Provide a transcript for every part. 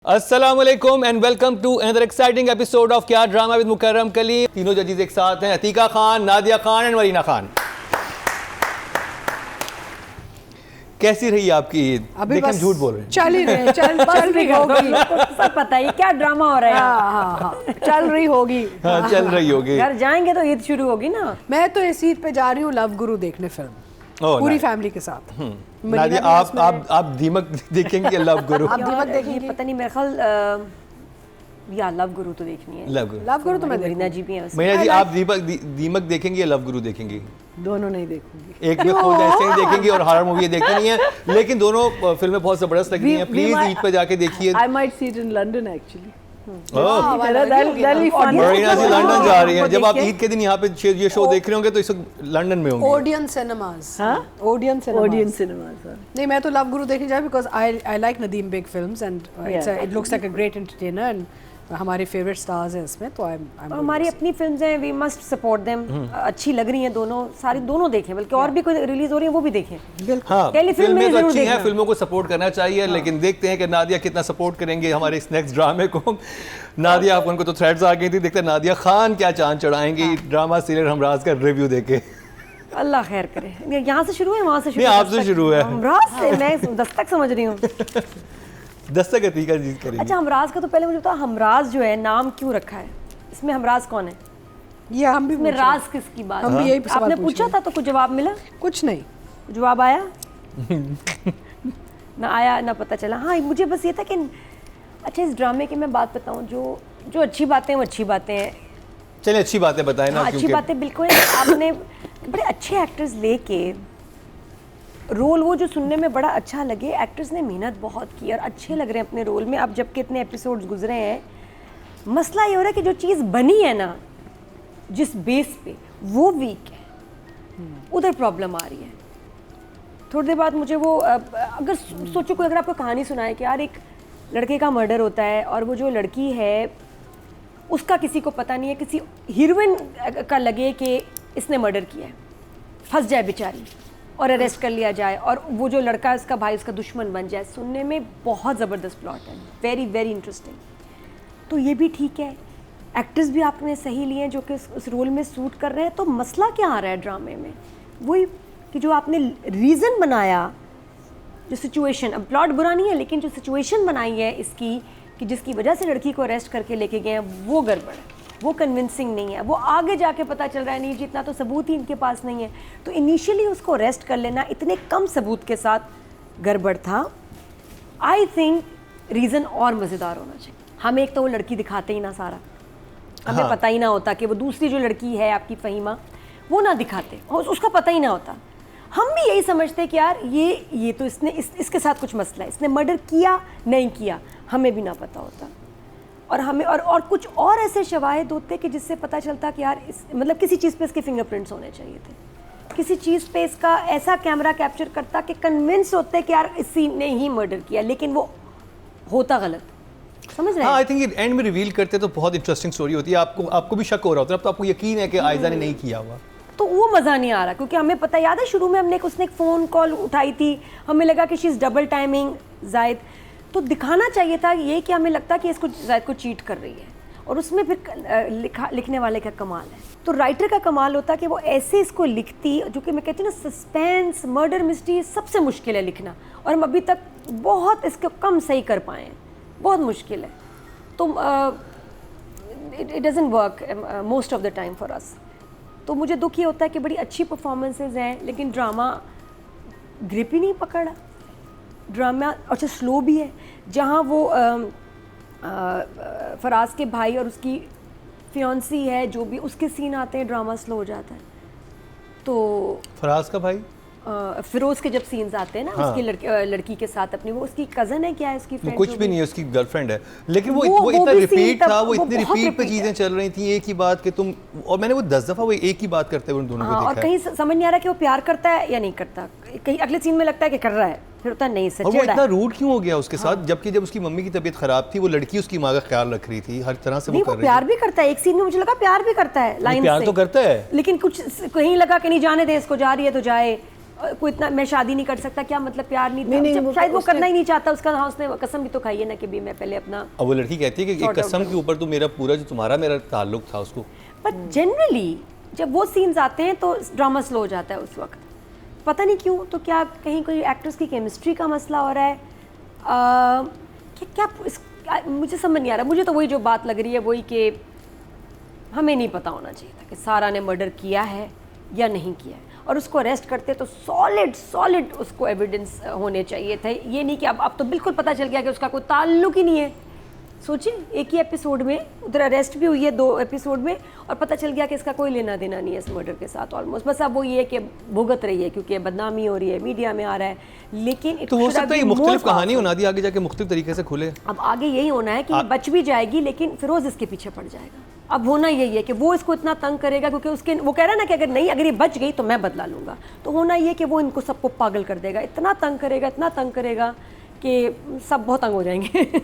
अस्सलामुअलैकुम and welcome to another exciting episode of क्या drama with Mukarram Kaleem. तीनों जजेस एक साथ हैं, अतीका खान, नादिया खान एंड वरीना खान। कैसी रही आपकी ईद? अभी लेकिन बस झूठ बोल रहे हैं। चल ही रहे चल रही होगी। सब पता है क्या ड्रामा हो रहा है। हाँ, चल रही होगी। हाँ, चल रही होगी। घर जाएंगे तो ईद शुरू होगी ना। मैं तो इस ईद पे जा रही हूँ लव गुरु देखने फिल्म, पूरी फैमिली के साथ। नादिया आप दीमक देखेंगे या लव गुरु? आप दीमक देखेंगी? पता नहीं, मेरे ख्याल या लव गुरु तो देखनी है। लव गुरु तो मैं मरीना जी भी हैं उसमें। मरीना जी, आप दीमक देखेंगी या लव गुरु देखेंगी? दोनों नहीं देखूंगी। एक में खुद ऐसे ही देखेंगी और हॉरर मूवी देखती नहीं है, लेकिन दोनों फिल्में बहुत जबरदस्त लग रही हैं। प्लीज ईद पे जाके देखिए। I might see it in London actually. Marina ji London जा रही हैं। जब आप ईद के दिन यहाँ पे ये शो देख रहे होंगे तो इस वक्त लंदन में होंगे। Odeon cinemas. ओडियन cinemas. नहीं, मैं तो लव गुरु देखने जा रही because I like Nadeem Baig films and it looks like a great entertainer and हमारे फेवरेट स्टार्स हैं इसमें, तो हमारी अपनी फिल्म्स हैं, वी मस्ट सपोर्ट देम। अच्छी लग रही हैं दोनों, सारी दोनों देखें, बल्कि और भी कोई रिलीज हो रही है वो भी देखें। हाँ, टेलीफिल्म फिल्में तो जरूर अच्छी हैं, देखना। फिल्मों को सपोर्ट करना चाहिए। लेकिन देखते हैं कि नादिया कितना सपोर्ट करेंगे हमारे इस नेक्स्ट ड्रामे को। नादिया, उनको तो थ्रेड्स आ गई थी, देखते हैं नादिया खान क्या चांद चढ़ाएंगी ड्रामा सीरियल हमराज का रिव्यू देके। अल्लाह खैर करे। यहाँ से शुरू है, वहाँ से शुरू नहीं, आपसे शुरू है। हमराज से मैं दस्तक समझ रही हूँ। दस्तक अतीका जी करेंगे। अच्छा, हमराज का तो पहले मुझे बताओ, हमराज जो है नाम क्यों रखा है? इसमें हमराज कौन है? ये हम भी इसमें राज किसकी बात? हम भी यही सवाल आपने पूछ पूछा था तो कुछ जवाब मिला? कुछ नहीं जवाब आया ना आया ना पता चला। हाँ, मुझे बस ये था कि अच्छा, इस ड्रामे की मैं बात बताऊँ, जो अच्छी बातें हैं वो अच्छी बातें हैं। चलिए अच्छी बातें बताएं ना। हाँ, अच्छी बातें बिल्कुल। आपने बड़े अच्छे एक्टर्स लेके रोल, वो जो सुनने में बड़ा अच्छा लगे, एक्टर्स ने मेहनत बहुत की और अच्छे लग रहे हैं अपने रोल में। अब जबकि इतने एपिसोड्स गुजरे हैं, मसला ये हो रहा है कि जो चीज़ बनी है ना, जिस बेस पे, वो वीक है, उधर प्रॉब्लम आ रही है। थोड़ी देर बाद मुझे वो अगर सोचो कोई अगर आपको कहानी सुनाए कि यार एक लड़के का मर्डर होता है और वो जो लड़की है उसका किसी को पता नहीं है, किसी हीरोइन का लगे कि इसने मर्डर किया है, फंस जाए बेचारी और अरेस्ट कर लिया जाए, और वो जो लड़का है उसका भाई उसका दुश्मन बन जाए। सुनने में बहुत ज़बरदस्त प्लॉट है, वेरी वेरी इंटरेस्टिंग। तो ये भी ठीक है, एक्टर्स भी आपने सही लिए हैं जो कि उस रोल में सूट कर रहे हैं। तो मसला क्या आ रहा है ड्रामे में? वही कि जो आपने रीज़न बनाया, जो सिचुएशन, अब प्लॉट बुरा नहीं है, लेकिन जो सिचुएशन बनाई है इसकी कि जिसकी वजह से लड़की को अरेस्ट करके लेके गए हैं, वो गड़बड़ है, वो कन्विंसिंग नहीं है। वो आगे जाके पता चल रहा है नहीं जी, इतना तो सबूत ही इनके पास नहीं है। तो इनिशियली उसको अरेस्ट कर लेना इतने कम सबूत के साथ गड़बड़ था। आई थिंक रीज़न और मज़ेदार होना चाहिए। हम एक तो वो लड़की दिखाते ही ना सारा, हमें हाँ। पता ही ना होता कि वो दूसरी जो लड़की है आपकी फ़हीमा, वो ना दिखाते, उसका पता ही ना होता। हम भी यही समझते कि यार ये तो इसके साथ कुछ मसला है, इसने मर्डर किया नहीं किया, हमें भी ना पता होता। और हमें और कुछ और ऐसे शवाहिद होते कि जिससे पता चलता कि यार मतलब किसी चीज़ पे इसके फिंगरप्रिंट्स होने चाहिए थे, किसी चीज़ पे इसका ऐसा कैमरा कैप्चर करता कि कन्विंस होते कि यार इसी ने ही मर्डर किया, लेकिन वो होता गलत। समझ रहे हैं? हाँ, आई थिंक एंड में रिवील करते तो बहुत इंटरेस्टिंग स्टोरी होती है। आपको भी शक हो रहा होता है, अब तो आपको यकीन है कि आयजा ने नहीं किया हुआ, तो वो मज़ा नहीं आ रहा। क्योंकि हमें पता, याद है शुरू में उसने एक फ़ोन कॉल उठाई थी, हमें लगा कि शी इज़ डबल टाइमिंग जायद, तो दिखाना चाहिए था ये कि हमें लगता कि इसको जायद को चीट कर रही है। और उसमें फिर लिखने वाले का कमाल है, तो राइटर का कमाल होता कि वो ऐसे इसको लिखती, जो कि मैं कहती हूँ ना, सस्पेंस मर्डर मिस्ट्री सबसे मुश्किल है लिखना, और हम अभी तक बहुत इसको कम सही कर पाए हैं, बहुत मुश्किल है। तो it doesn't work most of the time for us. तो मुझे दुख ये होता है कि बड़ी अच्छी परफॉर्मेंसेज हैं, लेकिन ड्रामा ग्रिप ही नहीं पकड़ा। ड्रामा अच्छा स्लो भी है, जहाँ वो फराज के भाई और उसकी फियांसी है, जो भी उसके सीन आते हैं, ड्रामा स्लो हो जाता है। तो फराज का भाई फिरोज के जब सीन्स आते हैं ना, हाँ। उसकी लड़की के साथ, अपनी वो उसकी कज़न है, क्या है उसकी फ्रेंड, कुछ भी नहीं है, उसकी गर्लफ्रेंड है, लेकिन वो वो इतना भी रिपीट scene था, तब वो वो इतनी बहुत रिपीट पे repeat चीजें चल रही थी, एक ही बात कि तुम, और मैंने वो 10 दफा वो एक ही बात करते हुए उन दोनों हाँ, को और देखा कहीं है। समझ नहीं आ रहा कि वो प्यार करता है या नहीं करता। कहीं अगले सीन में लगता है कि कर रहा है, फिर होता है नहीं, और वो सच्ची इतना रूड क्यों हो गया उसके साथ, जबकि जब उसकी मम्मी की तबीयत खराब थी, वो लड़की उसकी माँ का ख्याल रख रही थी, हर तरह से वो नहीं, कर वो रही प्यार थी। भी करता है। एक सीन में मुझे लगा प्यार भी करता है लाइन से, प्यार तो करता है, लेकिन कुछ कहीं लगा कि नहीं जाने दे इसको, जा रही है तो जाए, कोई इतना मैं शादी नहीं कर सकता, क्या मतलब प्यार नहीं नहीं, था, वो शायद वो उसने- करना ही नहीं चाहता उसका। हाँ, उसने कसम भी तो खाई है ना कि भी मैं पहले अपना। अब वो लड़की कहती है कि एक Sort out कसम के ऊपर तो मेरा पूरा जो तुम्हारा मेरा ताल्लुक था उसको। बट जनरली जब वो सीन्स आते हैं तो ड्रामा स्लो हो जाता है उस वक्त, पता नहीं क्यों। तो क्या कहीं कोई एक्टर्स की केमिस्ट्री का मसला हो रहा है? मुझे समझ नहीं आ रहा। मुझे तो वही जो बात लग रही है वही कि हमें नहीं पता होना चाहिए था कि सारा ने मर्डर किया है या नहीं किया है, और उसको अरेस्ट करते तो सॉलिड उसको एविडेंस होने चाहिए थे। ये नहीं कि अब तो बिल्कुल पता चल गया कि उसका कोई ताल्लुक ही नहीं है। सोचिए, एक ही एपिसोड में उधर अरेस्ट भी हुई है 2 एपिसोड में, और पता चल गया कि इसका कोई लेना देना नहीं है इस मर्डर के साथ ऑलमोस्ट। बस अब वो ये कि भुगत रही है क्योंकि बदनामी हो रही है, मीडिया में आ रहा है। लेकिन it तो हो should have सकता है ये been more मुख्तलिफ कहानी powerful। होना दी आगे जाके मुख्तलिफ तरीके से खुले। अब आगे यही होना है कि ये बच भी जाएगी, लेकिन फिरोज इसके पीछे पड़ जाएगा। अब होना यही है कि वो इसको इतना तंग करेगा क्योंकि उसके वो कह रहा है ना कि अगर ये बच गई तो मैं बदला लूंगा। तो होना ये कि वो इनको सबको पागल कर देगा, इतना तंग करेगा कि सब बहुत तंग हो जाएंगे।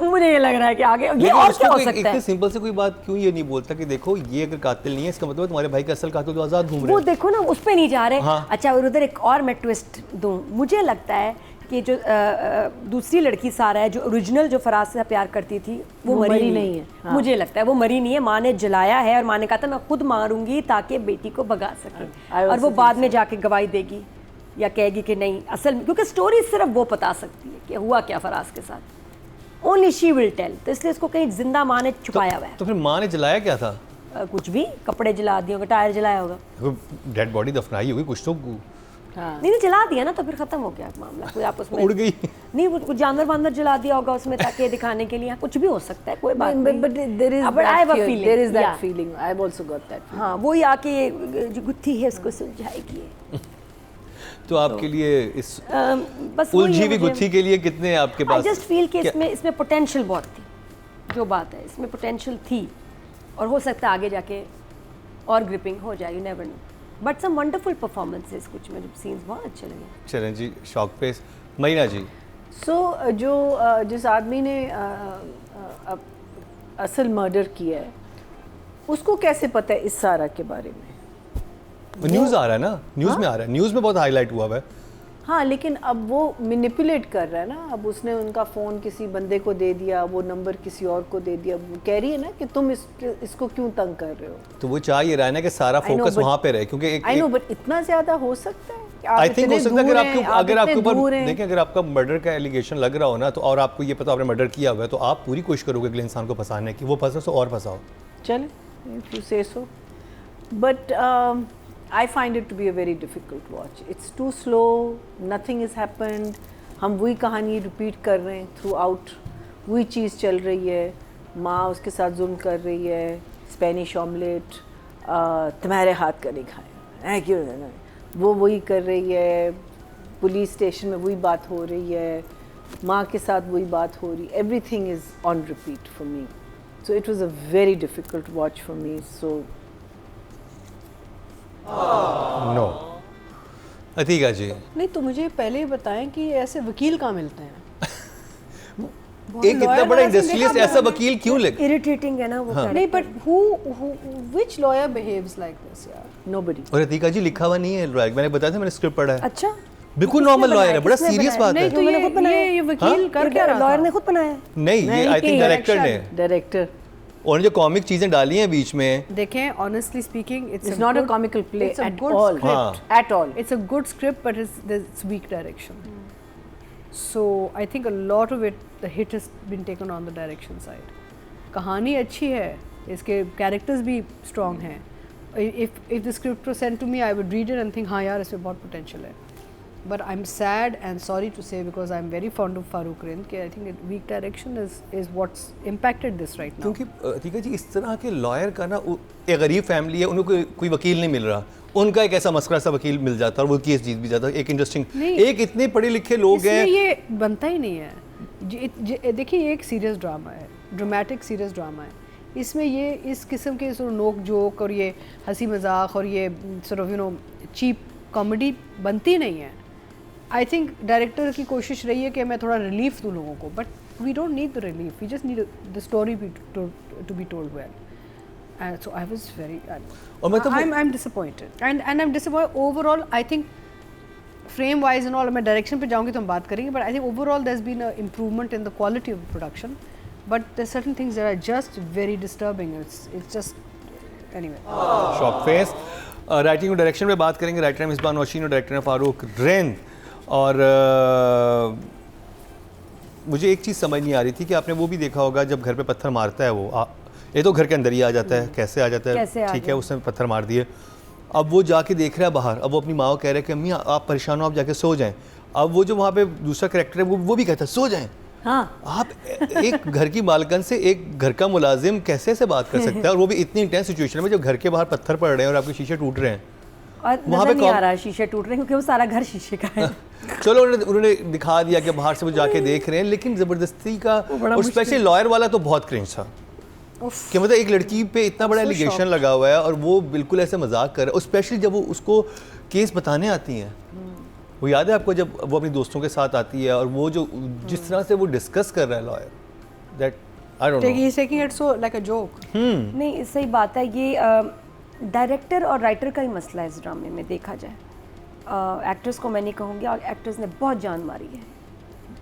मुझे ये लग रहा है कि आगे ये और क्या हो सकता है। इतने सिंपल से कोई बात क्यों ये नहीं बोलता कि देखो ये अगर कातिल नहीं है इसका मतलब तुम्हारे भाई का असल कातिल तो आज़ाद घूम रहे वो हैं। देखो ना, उस पे नहीं जा रहे। हाँ। अच्छा, और उधर एक और मैं ट्विस्ट दूं, मुझे लगता है कि जो दूसरी लड़की सारा है जो ओरिजिनल जो फराज से प्यार करती थी वो मरी नहीं है। हाँ। मुझे लगता है वो मरी नहीं है। माँ ने जलाया है और माँ ने कहा था मैं खुद मारूंगी ताकि बेटी को भगा सके, I और वो also बाद में जाके गवाही देगी या कहेगी कि नहीं असल में, क्योंकि स्टोरी सिर्फ वो बता सकती है कि हुआ क्या फराज के साथ। Only she will tell. तो इसलिए इसको कहीं जिंदा माँ ने छुपाया हुआ है। तो फिर माँ ने जलाया क्या था? कुछ भी, कपड़े जला दिए होंगे, टायर जलाया होगा। डेड बॉडी दफनाई होगी कुछ तो हाँ। नहीं जला दिया ना, तो फिर खत्म हो गया मामला। कोई आपस में उड़ गई। नहीं, वो कुछ जानवर वानवर जला दिया होगा उसमें ताकि दिखाने के लिए। हाँ, कुछ भी हो सकता है, कोई बात नहीं। But there is But I have a that fear. feeling. There is that Yeah. feeling. I've also got that feeling. हाँ, वही आके जो गुत्थी है उसको सुलझाएगी। तो आपके लिए इस बस उलझी हुई गुत्थी के लिए कितने आपके आई पास? जस्ट फील कि इसमें पोटेंशियल बहुत थी। जो बात है इसमें पोटेंशियल थी, और हो सकता है आगे जाके और ग्रिपिंग हो जाए, you never know. But some wonderful performances, कुछ में सीन्स बहुत अच्छे लगे। चलें जी, शौक पे महीना जी। So जो जिस आदमी ने असल मर्डर किया है उसको कैसे पता है इस सारा के बारे में? न्यूज़ आ रहा है ना, न्यूज़ में आ रहा है, न्यूज़ में बहुत हाईलाइट हुआ हुआ है। हाँ, लेकिन अब वो मैनिपुलेट कर रहा है ना। अब उसने उनका फ़ोन किसी बंदे को दे दिया, वो नंबर किसी और को दे दिया। वो कह रही है ना कि तुम इसको क्यों तंग कर रहे हो। तो वो चाह ये रहा है ना कि सारा I know, फोकस but- वहाँ पे रहे, क्योंकि आई नो, बट इतना ज़्यादा हो सकता है? आई थिंक हो सकता है अगर आपके ऊपर देखिए, अगर आपका मर्डर का एलिगेशन लग रहा हो ना, तो और आपको ये पता आपने मर्डर किया हुआ है, तो आप पूरी कोशिश करोगे अगले इंसान को फंसाने की। वो फंसा तो और फंसाओ। चले, if you say so. But I find it to be a very difficult watch. It's too slow, nothing has happened. हम वही कहानी रिपीट कर रहे हैं थ्रू आउट, वही चीज़ चल रही है। माँ उसके साथ जुल्म कर रही है, स्पेनिश ऑमलेट तुम्हारे हाथ का नहीं खाया है क्यों, वो वही कर रही है। पुलिस स्टेशन में वही बात हो रही है, माँ के साथ वही बात हो रही। Everything is on repeat for me, so it was a very difficult watch for me. So no Atika ji, नहीं तो मुझे पहले ही बताएं कि ऐसे वकील कहाँ मिलते हैं। एक इतना बड़ा इंडस्ट्रियलिस्ट ऐसा वकील क्यों लगे? इरिटेटिंग है ना वो character। नहीं, but which lawyer behaves like this यार? nobody. और अतीका जी लिखा हुआ नहीं है, मैंने बताया था, मैंने स्क्रिप्ट पढ़ा है। अच्छा, बिल्कुल किसने नॉर्मल बनाया? लॉयर है, बड़ा किसने सीरियस बनाया? बात नहीं है। तो मैंने खुद बनाया। ये वकील कर क्या रहा लॉयर था? ने खुद बनाया। नहीं, ये आई थिंक डायरेक्टर ने, Director. और जो कॉमिक चीजें डाली हैं बीच में। देखें, honestly speaking, It's not a comical play it's a at good all. script. हाँ। At all. It's a good script, but it's weak direction. So I think a lot of it, the hit has been taken on the direction side. कहानी अच्छी है, इसके characters भी strong हैं. If the script was sent to me, I would read it and think हाँ यार इसमें बहुत potential है. But I'm sad and sorry to say, because I'm very fond of Farooq Rind, कि I think weak direction is what's impacted this right now. क्योंकि अतीका जी इस तरह के लॉयर का ना, एक गरीब फैमिली है, उनको कोई वकील नहीं मिल रहा, उनका एक ऐसा मस्करा सा वकील मिल जाता है और वो केस जीत भी जाता है। एक इंटरेस्टिंग, नहीं। एक इतने पढ़े लिखे लोग इसमें हैं। ये बनता ही नहीं है। देखिए, एक सीरियस ड्रामा है, ड्रामेटिक सीरियस ड्रामा है। इसमें ये इस किस्म के नोक जोक और ये हंसी मजाक और ये चीप कॉमेडी बनती नहीं है। आई थिंक डायरेक्टर की कोशिश रही है कि मैं थोड़ा रिलीफ दूँ लोगों को, but we don't need the relief, we just need the story to be told well. So I was very. और मैं तो I'm disappointed, and I'm disappointed overall. I think frame wise and all. मैं direction पे जाऊँगी तो हम बात करेंगे, but I think overall there's been an improvement in the quality of the production, but there's certain things that are just very disturbing. It's just anyway. Shock face. Writing और direction पे बात करेंगे। राइटर है मिसबाह नौशीन और director है फारूक रिंद। और मुझे एक चीज़ समझ नहीं आ रही थी कि आपने वो भी देखा होगा जब घर पे पत्थर मारता है वो ये तो घर के अंदर ही आ जाता है, कैसे आ जाता है, ठीक है, उसने पत्थर मार दिए। अब वो जाके देख रहा है बाहर, अब वो अपनी माँ को कह रहा है कि अम्मी आप परेशान हो, आप जाके सो जाएं। अब वो जो वहाँ पे दूसरा कैरेक्टर है वो भी कहता है सो जाएं। हाँ, आप एक घर की मालकन से एक घर का मुलाजिम कैसे ऐसे बात कर सकता है, और वो भी इतनी इंटेंस सिचुएशन में जब घर के बाहर पत्थर पड़ रहे हैं और आपके शीशे टूट रहे हैं और वहाँ नजर पे नहीं आ रहा है शीशे टूट रहे हैं, क्योंकि वो सारा घर शीशे का है। चलो उन्होंने दिखा दिया कि बाहर से वो जाके देख रहे हैं, लेकिन ज़बरदस्ती का, और स्पेशली लॉयर वाला तो बहुत क्रिंज था कि मतलब एक लड़की पे इतना बड़ा एलिगेशन लगा हुआ है और वो बिल्कुल ऐसे मजाक कर रहा है, और स्पेशली जब वो उसको केस बताने आती हैं। वो याद है आपको जब वो अपनी दोस्तों के साथ आती है और वो जो जिस तरह से वो डिस्कस कर रहा है lawyer, that I don't know, He's taking it so like a joke. नहीं, सही बात है। ये डायरेक्टर और राइटर का ही मसला है इस ड्रामे में, देखा जाए। एक्टर्स को मैं नहीं कहूँगी, और एक्टर्स ने बहुत जान मारी है।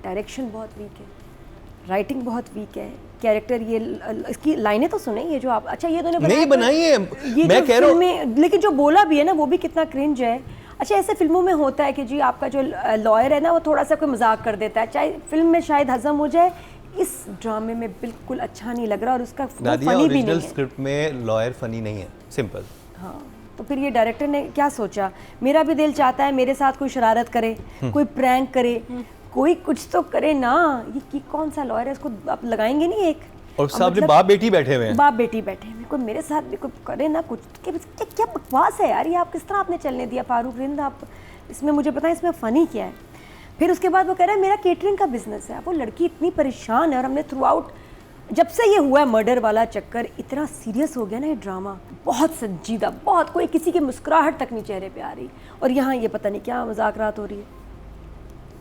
डायरेक्शन बहुत वीक है, राइटिंग बहुत वीक है, कैरेक्टर ये इसकी लाइनें तो सुने, ये जो आप अच्छा ये दोनों नहीं बनाई है, मैं कह रहा हूँ, लेकिन जो बोला भी है ना वो भी कितना क्रिंज है। अच्छा, ऐसे फिल्मों में होता है कि जी आपका जो लॉयर है ना वो थोड़ा सा कोई मजाक कर देता है, चाहे फिल्म में शायद हजम हो जाए, इस ड्रामे में बिल्कुल अच्छा नहीं लग रहा, और उसका फनी भी नहीं है। स्क्रिप्ट में लॉयर फनी नहीं है, सिंपल। हाँ, तो फिर ये डायरेक्टर ने क्या सोचा, मेरा भी दिल चाहता है मेरे साथ कोई शरारत करे, कोई प्रैंक करे, कोई कुछ तो करे ना। ये कौन सा लॉयर है, इसको आप लगाएंगे नहीं एक, और सामने बाप बेटी बैठे हुए हैं, बाप बेटी बैठे हैं, कोई मेरे साथ भी कोई करे ना कुछ। क्या बकवास है यार, ये आप किस तरह आपने चलने दिया फारूक रिंद, आप इसमें मुझे पता है इसमें फ़नी क्या है। फिर उसके बाद वो कह रहा है मेरा केटरिंग का बिजनेस है। वो लड़की इतनी परेशान है, और हमने थ्रू आउट जब से ये हुआ है मर्डर वाला चक्कर, इतना सीरियस हो गया ना ये ड्रामा, बहुत संजीदा, बहुत, कोई किसी की मुस्कुराहट तक नहीं चेहरे पे आ रही, और यहाँ ये पता नहीं क्या मजाकरात हो रही है।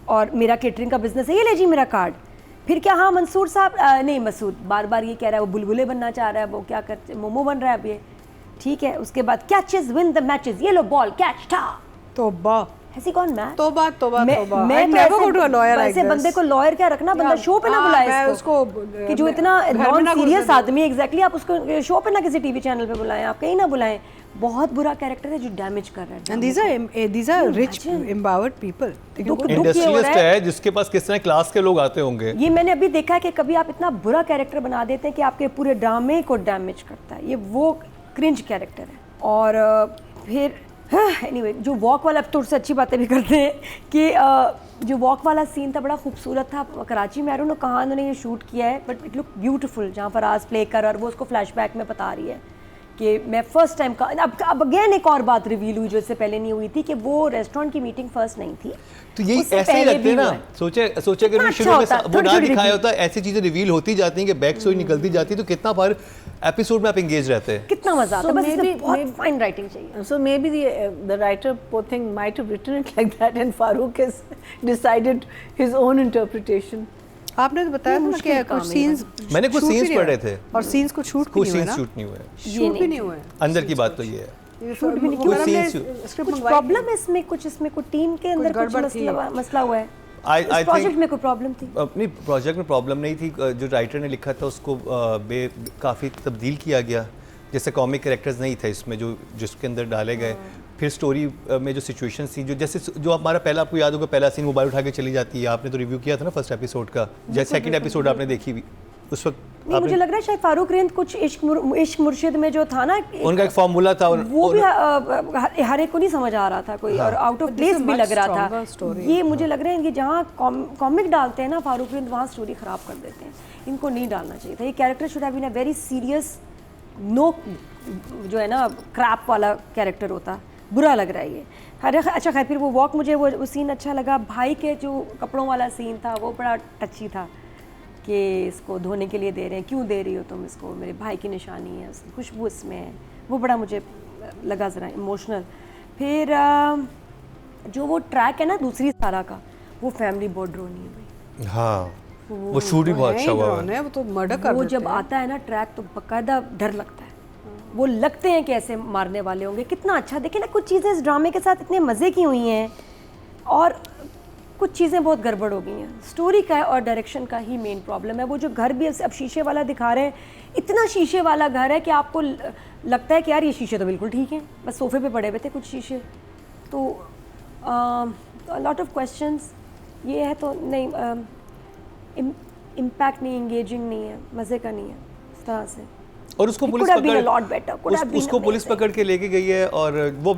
और मेरा केटरिंग का बिजनेस है, ये ले जी मेरा कार्ड। फिर क्या, हाँ मंसूर साहब, नहीं मसूद बार बार ये कह रहा है वो बुलबुले बनना चाह रहा है, वो क्या करते मोमो बन रहा है अब ये, ठीक है। उसके बाद कैचेस विन द मैचेस, ये लो बॉल कैच था, तोबा, ऐसी कौन मैच, तोबा तोबा तोबा। मैं I never go to a lawyer like ऐसे this. बंदे को लॉयर क्या रखना, बंदा शो पे ना बुलाए इसको, कि जो इतना नॉन सीरियस आदमी, एग्जैक्टली आप उसको शो पे ना किसी टीवी चैनल पे बुलाएं, आप कहीं ना बुलाएं। बहुत बुरा कैरेक्टर है जो डैमेज कर रहा है। And these are rich, empowered people. They can go- industrialist है जिसके पास किस तरह क्लास के लोग आते होंगे। ये मैंने अभी देखा है कि कभी आप इतना बुरा कैरेक्टर बना देते हैं कि आपके पूरे ड्रामे को डैमेज करता है, ये वो क्रिंज कैरेक्टर है। और फिर एनीवे जो वॉक वाला, अब तो उससे अच्छी बातें भी करते हैं कि जो वॉक वाला सीन था बड़ा खूबसूरत था कराची में। आई डोंट नो कहाँ उन्होंने ये शूट किया है, बट इट लुक ब्यूटीफुल, जहाँ फराज प्ले कर और वो उसको फ्लैशबैक में बता रही है कि मैं फर्स्ट टाइम का। अब अगेन एक और बात रिवील हुई जो इससे पहले नहीं हुई थी, कि वो रेस्टोरेंट की मीटिंग फर्स्ट नहीं थी, तो यही ऐसे ही लगते हैं ना। सोचे कि अच्छा शुरू में होता है, वो ना थोड़ी-थोड़ी दिखाया होता है, ऐसी चीजें रिवील होती जाती हैं कि बैक स्टोरी निकलती जाती है, तो कितना बार एपिसोड में आप एंगेज रहते हैं, कितना मजा आता है। So बस इसमें maybe- बहुत maybe- फाइन राइटिंग चाहिए। So maybe the writer, poor thing, might have written it like that, and Farooq has decided his own interpretation. आपने तो बताया था ना कि कुछ सीन्स मैंने कुछ सीन्स पढ़े थे, और सीन्स को शूट कुछ भी नहीं हुए सीन्स ना, शूट नहीं हुए, शूट भी नहीं हुए। अंदर की बात तो ये है। शूट भी नहीं कुछ हुआ। हमने scenes- स्क्रिप्ट कुछ मंगवाई प्रॉब्लम है इसमें, कुछ इसमें कोई टीम के अंदर कुछ गड़बड़ थी। मसला हुआ है। I इस प्रोजेक्ट think में कोई प्रॉब्लम थी? अपनी प्रोजेक्ट में प्रॉब्लम नहीं थी, जो राइटर ने लिखा था उसको काफ़ी तब्दील किया गया, जैसे कॉमिक कैरेक्टर्स नहीं थे इसमें जो जिसके अंदर डाले गए। फिर स्टोरी में जो सिचुएशन थी, जो जैसे जो हमारा पहला, आपको याद होगा पहला सीन मोबाइल उठा के चली जाती है, आपने तो रिव्यू किया था ना फर्स्ट एपिसोड का, जैसे सेकंड एपिसोड आपने देखी हुई उस वक्त नहीं, मुझे लग रहा है शायद फारूक रिंद कुछ इश्क मुर्शिद में जो था ना, उनका एक फॉर्मूला था, वो भी हर एक को नहीं समझ आ रहा था कोई, और आउट ऑफ प्लेस भी लग रहा था। ये मुझे लग रहा है कि जहाँ कॉमिक डालते हैं ना फारूक रिंद, वहाँ स्टोरी खराब कर देते हैं, इनको नहीं डालना चाहिए था। ये character should have been a very serious, no जो है ना क्रैप वाला कैरेक्टर होता। बुरा लग रहा है ये। अरे अच्छा खैर, फिर वो वॉक, मुझे वो सीन अच्छा लगा। भाई के जो कपड़ों वाला सीन था वो बड़ा टची था, कि इसको धोने के लिए दे रहे हैं, क्यों दे रही हो तुम इसको, मेरे भाई की निशानी है, उसकी खुशबू इसमें है, वो बड़ा मुझे लगा ज़रा इमोशनल। फिर जो वो ट्रैक है ना दूसरी सारा का, वो फैमिली बहुत ड्रोनी है भाई। हाँ, वो शूट भी बहुत अच्छा हुआ है। वो तो मर्डर कर वो देते जब हैं। आता है ना ट्रैक, तो बाकायदा डर लगता है वो लगते हैं कि ऐसे मारने वाले होंगे। कितना अच्छा देखिए ना, कुछ चीज़ें इस ड्रामे के साथ इतने मज़े की हुई हैं और कुछ चीज़ें बहुत गड़बड़ हो गई हैं। स्टोरी का है और डायरेक्शन का ही मेन प्रॉब्लम है। वो जो घर भी अब शीशे वाला दिखा रहे हैं, इतना शीशे वाला घर है कि आपको लगता है कि यार ये शीशे तो बिल्कुल ठीक हैं, बस सोफे पे पड़े हुए थे कुछ शीशे। तो लॉट ऑफ क्वेश्चंस ये है, तो नहीं इम्पैक्ट नहीं, एंगेजिंग नहीं है, मज़े का नहीं है इस तरह से। और उसको पुलिस उसको पुलिस पकड़ के लेके गई है और वो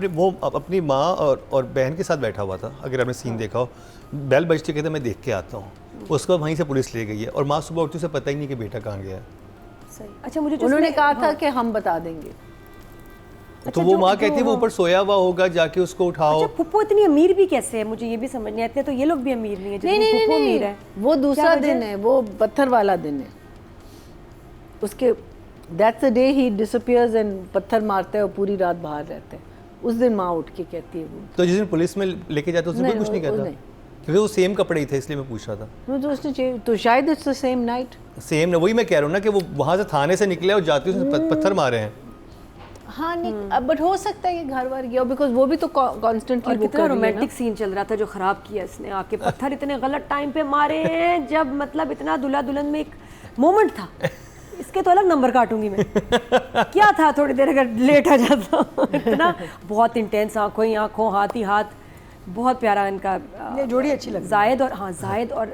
अपनी माँ और बहन के साथ बैठा हुआ था। अगर आपने सीन देखा हो, बेल बजते कहते मैं देख के आता हूँ, उसको वहीं से पुलिस ले गई है और माँ सुबह उठती उसे पता ही नहीं कि बेटा कहाँ गया है। सही। अच्छा, मुझे उन्होंने कहा था कि हम बता देंगे, तो वो माँ कहती है वो ऊपर सोया हुआ होगा, जाके उसको उठाओ। अच्छा, फुप्पो इतनी अमीर भी कैसे है, मुझे ये भी समझ नहीं आती है। तो ये लोग भी अमीर नहीं है, फुप्पो अमीर है। वो दूसरा दिन है, वो पत्थर वाला दिन है उसके। That's the day he disappears and पत्थर मारते हैं और पूरी रात बाहर रहते हैं। उस दिन माँ उठ के कहती है वो। तो जिस दिन पुलिस में लेके जाते उसने भी कुछ नहीं कहता, क्योंकि वो सेम कपड़े ही थे, इसलिए मैं पूछ रहा था। तो उसने तो शायद it's the same night. Same ना, वही मैं कह रहा हूँ ना कि वो वहाँ से थाने से निकले और जाते उसने पत्थर मारे हैं। हाँ नहीं, अब बट हो सकता है ये घर वर गया, बिकॉज वो भी तो कॉन्स्टेंटली। कितना रोमांटिक सीन चल रहा था जो खराब किया इसने आके। पत्थर इतने गलत टाइम पे मारे हैं, जब मतलब इतना दुल्हा दुल्हन में एक मोमेंट था। इसके तो अलग नंबर काटूंगी मैं। क्या था थोड़ी देर अगर लेट आ जाता। इतना बहुत इंटेंस, आंखों ही आंखों, हाथ ही हाथ। बहुत प्यारा इनका जोड़ी अच्छी लग रही है। जायद और जायद और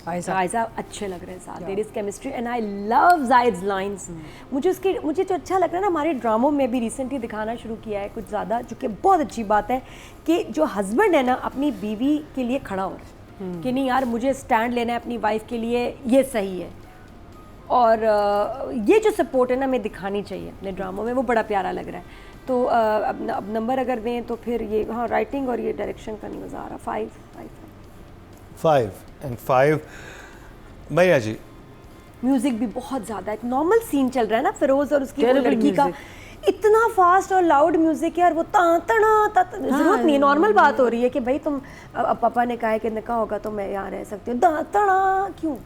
आयशा अच्छे लग रहे हैं साथ। There is chemistry and I love Zaid's lines. मुझे जो अच्छा लग रहा है ना, हमारे ड्रामों में भी रिसेंटली दिखाना शुरू किया है कुछ ज़्यादा, जो कि बहुत अच्छी बात है कि जो हस्बैंड है ना अपनी बीवी के लिए खड़ा हो रहा है कि नहीं यार मुझे स्टैंड लेना है अपनी वाइफ के लिए, ये सही है। और ये जो सपोर्ट है ना हमें दिखानी चाहिए अपने ड्रामों में, वो बड़ा प्यारा लग रहा है। तो अब नंबर अगर दें तो फिर ये, हाँ, राइटिंग और ये डायरेक्शन का नहीं मज़ा आ रहा। 5 भैया जी। म्यूज़िक भी बहुत ज़्यादा, एक नॉर्मल सीन चल रहा है ना फिरोज़ और उसकी लड़की का, इतना फास्ट और लाउड म्यूज़िक यार। वो जरूरत नहीं है, नॉर्मल बात हो रही है कि भाई तुम अब पापा ने कहा है कि निकाह होगा तो मैं यहाँ रह सकती हूँ, क्यों?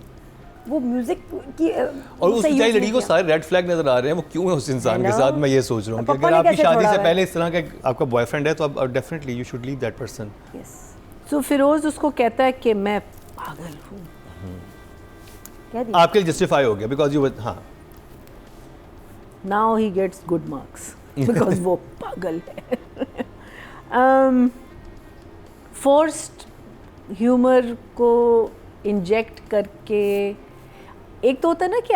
वो म्यूजिक की और उस बेचारी लड़की को सारे रेड फ्लैग नजर आ रहे हैं, वो क्यों है उस इंसान के साथ? मैं ये सोच रहा हूँ कि अगर आपकी शादी से पहले इस तरह का आपका बॉयफ्रेंड है तो आप definitely you should leave that person. Yes. So Firoz उसको कहता है कि मैं पागल हूँ, आपके लिए जस्टिफाई हो गया बिकॉज यू, हाँ, now he gets good marks because वो पागल है। फोर्स्ड ह्यूमर को इंजेक्ट करके, एक तो होता है ना कि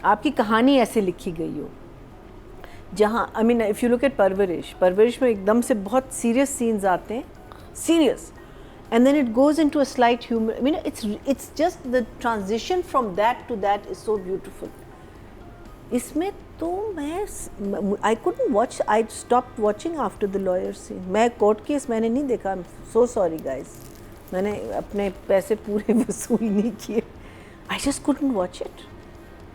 आपकी कहानी ऐसे लिखी गई हो जहाँ, I mean if you look at परवरिश में एकदम से बहुत सीरियस सीन्स आते हैं, serious, and then it goes into a slight humour. I mean it's just the transition from that to that is so beautiful. इसमें तो I couldn't watch, I stop watching after the lawyer scene. मैं court case मैंने नहीं देखा, I am so sorry guys, मैंने अपने पैसे पूरे वसूल नहीं किए। I just couldn't watch it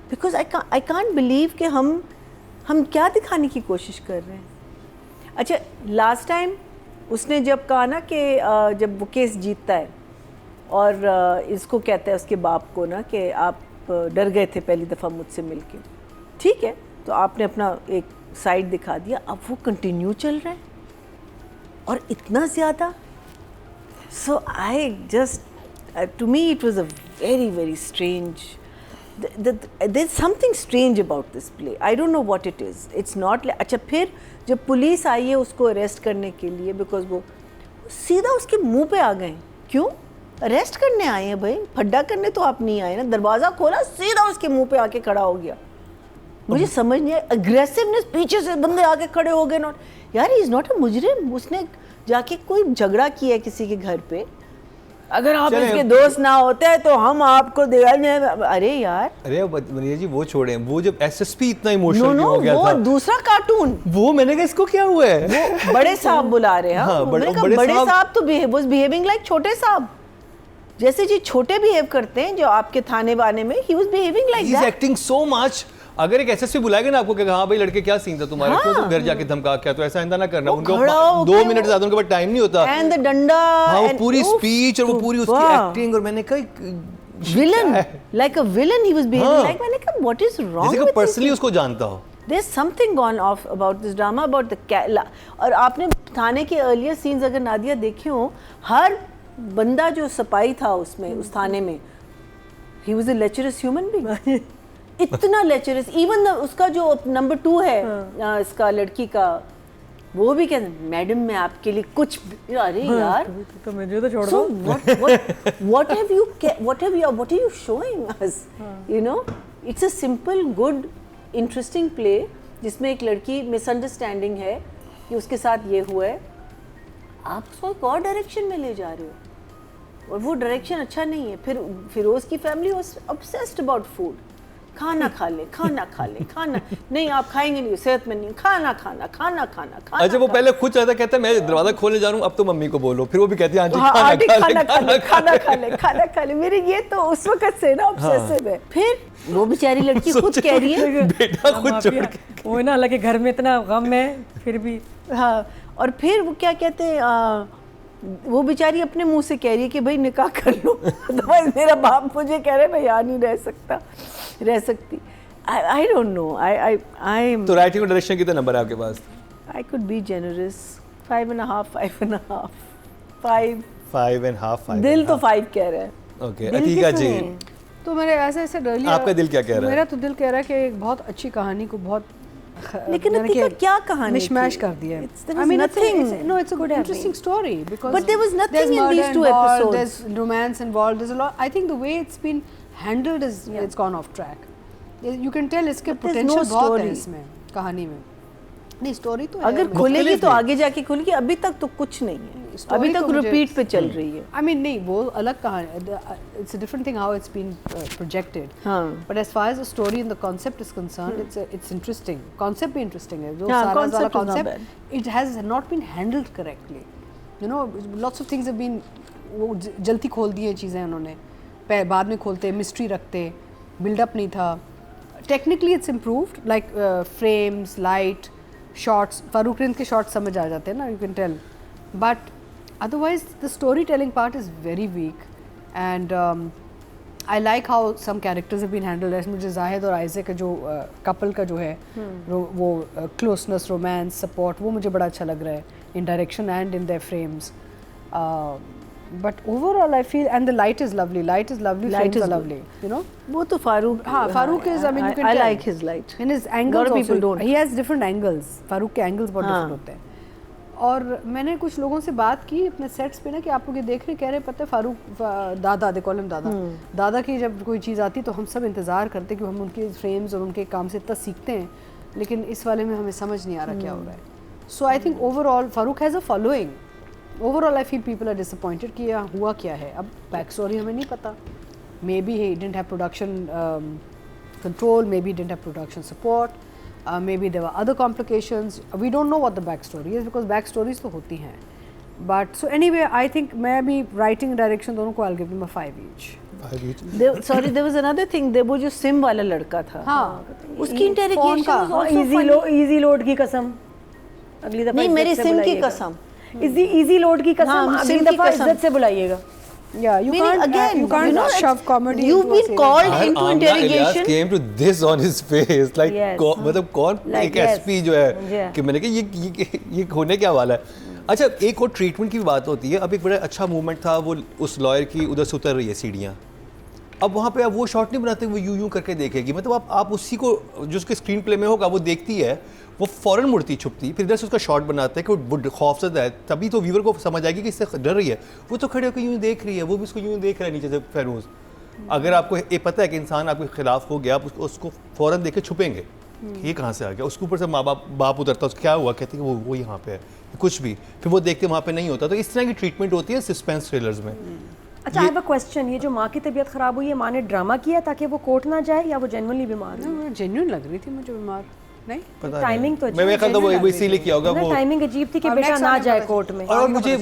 because I can't believe कि हम क्या दिखाने की कोशिश कर रहे हैं। अच्छा, लास्ट टाइम उसने जब कहा ना कि जब वो केस जीतता है और इसको कहता है उसके बाप को ना कि आप डर गए थे पहली दफ़ा मुझसे मिलके, ठीक है, तो आपने अपना एक साइड दिखा दिया, अब वो कंटिन्यू चल रहा है और इतना ज़्यादा। So I just, to me it was a very, very strange, there's something strange about this play. I don't know what it is. It's not like, अच्छा फिर जब पुलिस आई है उसको अरेस्ट करने के लिए, बिकॉज वो सीधा उसके मुंह पे आ गए। क्यों अरेस्ट करने आए हैं भाई, फड्डा करने तो आप नहीं आए ना। दरवाज़ा खोला, सीधा उसके मुंह पे आके खड़ा हो गया। मुझे समझ नहीं आया, अग्रेसिवनेस, पीछे से बंदे आके खड़े हो गए। नॉट यार, इज़ नॉट अ मुजरिम, उसने जाके कोई झगड़ा किया किसी के घर पे, अगर आप इसके दोस्त ना होते हैं तो हम आपको अरे यार, अरे मनीषा जी वो छोड़े, वो जब एसएसपी इतना इमोशनल हो गया वो था, दूसरा कार्टून, वो मैंने कहा इसको क्या हुआ है, वो बड़े साहब बुला रहे हैं। हाँ, बड़े साहब तो वाज बिहेविंग लाइक छोटे साहब, जैसे जी छोटे बिहेव करते हैं जो आपके थाने बाने में, he was behaving like that. He is acting so much. अगर एक एसएसपी बुलाएगा ना आपको कि हाँ भाई लड़के क्या सीन था तुम्हारा, क्यों तुम घर जाके धमका क्या, तो ऐसा इंदा ना करना। उनको 2 मिनट ज्यादा उनके पास टाइम नहीं होता। एंड द डंडा, हाँ, वो पूरी स्पीच और वो पूरी उसकी एक्टिंग, और मैंने कहा villain, like a villain he was behaving like, मैंने कहा व्हाट इज रॉन्ग, जैसे कि पर्सनली उसको जानता हो। there's something gone off about this drama, about the और आपने थाने के earlier scenes अगर नादिया देखे हो, हर बंदा जो सपाई था उसमें उस थाने में, he was a lecherous human being. इतना लेचरस, इवन उसका जो नंबर 2 है इसका लड़की का, वो भी कहते मैडम मैं आपके लिए कुछ, अरे यार तो मुझे तो छोड़ दो. what are you showing us? You know, it's a simple good interesting play जिसमें एक लड़की मिसअंडरस्टैंडिंग है कि उसके साथ ये हुआ है, आप उसको एक और डायरेक्शन में ले जा रहे हो और वो डायरेक्शन अच्छा नहीं है. फिर फिरोज की family was obsessed about food, खाना खा ले, खाना नहीं आप खाएंगे नहीं, सेहत में नहीं, खाना. अच्छा वो पहले खुद चाहता, कहता मैं दरवाजा खोलने जा रहा हूँ, अब तो मम्मी को बोलो, फिर वो भी कहती है खाना खा ले. मेरे ये तो उस वक्त से ना ऑब्सेसिव है. फिर वो बेचारी लड़की खुद कह रही है बेटा खुद छोड़ के, वो ना हालांकि घर में इतना गम है फिर भी. हाँ, और फिर वो क्या कहते हैं, वो बेचारी अपने मुंह से कह रही है कि भाई निकाह कर लो. तो भाई मेरा बाप मुझे कह रहा है मैं यहाँ नहीं रह सकती. I don't know. I'm. तो राइटिंग और डायरेक्शन कितने नंबर है आपके पास? I could be generous. 5.5. 5. दिल तो 5 कह रहा है. ओके, अतीका जी तो मेरे ऐसे डर आपका दिल क्या कह रहा है? मेरा तो दिल कह रहा है कि एक बहुत अच्छी कहानी को बहुत लेकिन अतीका क्या कहानी मिशमैश कर दिया है. I mean, it's a good interesting story because but there was nothing there's in these murder 2 involved, episodes. There's romance involved. There's a lot. I think the way it's been handled is it's gone off track. You can tell इसके potential बहुत है इसमें कहानी में. नहीं story तो है. अगर खुलेगी तो आगे जाके खुलेगी, अभी तक तो कुछ नहीं है. अभी तक रिपीट पे चल रही है. I mean नहीं वो अलग कहानी, it's a different thing how it's been projected. हाँ. But as far as the story and the concept is concerned, it's interesting. Concept भी interesting है. जो सारा वाला concept it has not been handled correctly. You know, lots of things have been वो जल्दी खोल दी है चीज़ें उन्होंने. बाद में खोलते, mystery रखते, build-up नहीं था. Technically it's improved, like frames, light, shots. Farooq Rind के shots समझ आ जाते हैं ना, you can tell. But otherwise the storytelling part is very weak, and I like how some characters have been handled. as मुझे जाहिद और आइज़े का जो couple का जो है वो closeness, romance, support, वो मुझे बड़ा अच्छा लग रहा है in direction and in their frames. But overall I feel, and the light is lovely, frames are lovely, you know. वो तो फारूक, हाँ Farooq is, I mean you can I tell. like his light. And his angles also, people don't. he has different angles. Farooq के angles बहुत different होते हैं. और मैंने कुछ लोगों से बात की अपने सेट्स पे ना कि आप लोग ये देख रहे कह रहे पता है फारूक दादा दे कॉलम दादा की जब कोई चीज़ आती तो हम सब इंतज़ार करते कि हम उनके फ्रेम्स और उनके काम से इतना सीखते हैं, लेकिन इस वाले में हमें समझ नहीं आ रहा क्या हो रहा है. So I think overall Farooq has a following. Overall I feel people are disappointed कि यह हुआ क्या है. अब बैक स्टोरी हमें नहीं पता. May be he didn't have production control, may be didn't have production support, maybe there were other complications. We don't know what the backstory is because backstories तो होती हैं. But so anyway, I think मैं भी writing direction दोनों को I'll give them a 5 each. Sorry, there was another thing. वो जो SIM वाला लड़का था, हाँ, उसकी interrogation was also easy load की कसम. अगली दफा नहीं, मेरी सिम की कसम. easy load की कसम अगली दफा इज्जत से बुलाइएगा. Yeah, you can't shove comedy. You've been called into interrogation. Came to this on his face, like मतलब कौन एक SP जो है कि मैंने कहा ये होने क्या वाला है. अच्छा एक और ट्रीटमेंट की भी बात होती है. अब एक बड़ा अच्छा मूवमेंट था वो उस लॉयर की उधर से उतर रही है सीढ़ियाँ. अब वहाँ पे आप वो शॉट नहीं बनाते, वो यूं करके देखेगी. मतलब आप उसी को जो उसके स्क्रीन प्ले में होगा वो देखती है, वो फ़ौरन मुड़ती छुपती, फिर इधर से उसका शॉट बनाते हैं कि वो खौफज़दा है. तभी तो व्यूअर को समझ आएगी कि इससे डर रही है. वो तो खड़े होकर यूँ देख रही है, वो भी उसको यूँ देख रहा है नीचे से फेरोज़. अगर आपको ये पता है कि इंसान आपके खिलाफ हो गया, आप उसको फ़ौरन देख के छुपेंगे. ये कहाँ से आ गया? उसके ऊपर से माँ बाप उतरता, उसको क्या हुआ, कहते हैं कि वो यहाँ पे है, कुछ भी, फिर वो देखते वहाँ पे नहीं होता. तो इस तरह की ट्रीटमेंट होती है सस्पेंस थ्रिलर्स में. अच्छा, आई हैव अ क्वेश्चन. ये जो माँ की तबीयत ख़राब हुई है, माँ ने ड्रामा किया ताकि वो कोर्ट ना जाए या वो जेन्युइनली बीमार है? वो जेन्युइन लग रही थी मुझे बीमार. नहीं पता टाइमिंग तो मैं ख्याल वो इसीलिए किया होगा. वो टाइमिंग अजीब थी कि बेटा ना जाए कोर्ट में. और मुझे